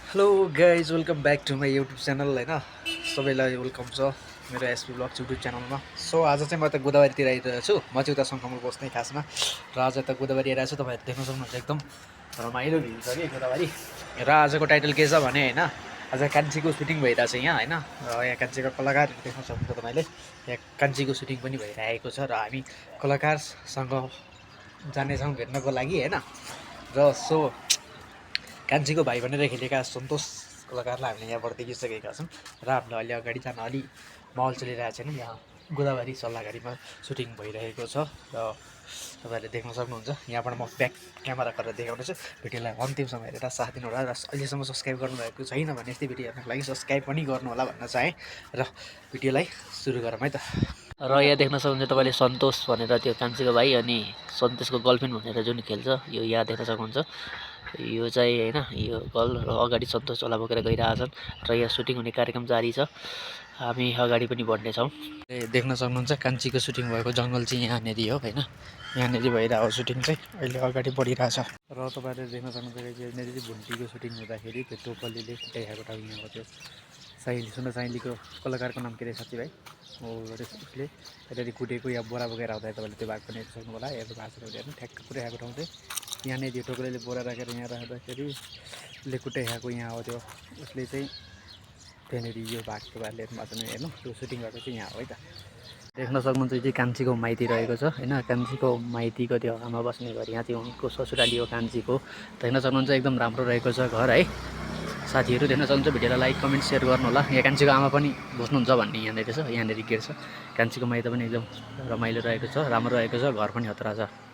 Hello guys welcome back to my YouTube channel होइन सबैलाई welcome छ मेरो एसपी ब्लग्स युट्युब च्यानलमा। सो आज चाहिँ म त गोदावरीतिर आइरहेको छु। म चाहिँ उता सङ्कमल बस्ने खासमा र आज त गोदावरी आइरहेको छु। तपाईँहरू देख्न सक्नुहुन्छ एकदम रमाइलो भ्यू छ कि गोदावरी। र आजको टाइटल के छ भने होइन आज कान्छीको सुटिङ भइरहेको छ यहाँ होइन। र यहाँ कान्छीको कलाकार देख्न सक्नुहुन्छ तपाईँले। यहाँ कान्छीको सुटिङ पनि भइरहेको छ र हामी कलाकारसँग जानेछौँ भेट्नको लागि होइन। र सो कान्छीको भाइ भनेर खेलेका सन्तोष कलाकारलाई हामीले यहाँबाट देखिसकेका छौँ र हामीले अहिले अगाडि जान अलि माहौल चलिरहेको छैन। यहाँ गोदावरी सल्लाहघारीमा सुटिङ भइरहेको छ र तपाईँहरूले देख्न सक्नुहुन्छ। यहाँबाट म ब्याक क्यामेरा गरेर देखाउनेछु। भिडियोलाई अन्तिमसम्म हेरेर साथ दिनु होला र अहिलेसम्म सब्सक्राइब गर्नुभएको छैन भने यस्तै भिडियो हेर्नको लागि सब्सक्राइब पनि गर्नु होला भन्न चाहेँ र भिडियोलाई सुरु गरौँ है त। र यहाँ देख्न सक्नुहुन्छ तपाईँले सन्तोष भनेर त्यो कान्छीको भाइ अनि सन्तोषको गर्लफ्रेन्ड भनेर जुन खेल्छ यो यहाँ देख्न सक्नुहुन्छ। यो चाहिँ होइन यो गर्ल र अगाडि सन्तोष झोला बोकेर गइरहेछन् र यहाँ सुटिङ हुने कार्यक्रम जारी छ। हामी अगाडि पनि बढ्नेछौँ। देख्न सक्नुहुन्छ कान्छीको सुटिङ भएको जङ्गल चाहिँ यहाँनिर हो होइन। यहाँनिर भइरहेको सुटिङ चाहिँ अहिले अगाडि बढिरहेछ र तपाईँहरूले देख्न सक्नुहुन्छ यहाँनिर चाहिँ भुन्टीको सुटिङ हुँदाखेरि त्यो टोपलीले देखाएको ठाउँ यहाँ हो। त्यो साइली सुन साइलीको कलाकारको नाम के अरे साथीभाइ हो उसले यतातिर कुटेको या बोरा बोकेर आउँदा तपाईँले त्यो भाग पनि हेर्नु सक्नु होला। हेर्नु भएको छ भने हेर्नु ठ्याक्क कुटाएको ठाउँ चाहिँ यहाँनिर त्यो टोकरीले बोरा राखेर यहाँ राख्दाखेरि उसले कुटाएको यहाँ हो। त्यो उसले चाहिँ त्यहाँनिर यो भाग तपाईँहरूले हेर्नु भएको छ हेर्नु त्यो सुटिङ भएको चाहिँ यहाँ हो है त। देख्न सक्नुहुन्छ यो चाहिँ कान्छीको माइती रहेको छ होइन। कान्छीको माइतीको त्यो आमा बस्ने घर यहाँ चाहिँ उनको ससुराली हो कान्छीको। देख्न सक्नुहुन्छ एकदम राम्रो रहेको छ घर है। साथीहरू देख्न सक्नुहुन्छ भिडियोलाई लाइक कमेन्ट सेयर गर्नु होला। यहाँ कान्छीको आमा पनि बस्नुहुन्छ भन्ने यहाँनिर छ। यहाँनिर गेट छ। कान्छीको माइत पनि एकदम रमाइलो रहेको छ राम्रो रहेको छ। घर पनि हतरा छ।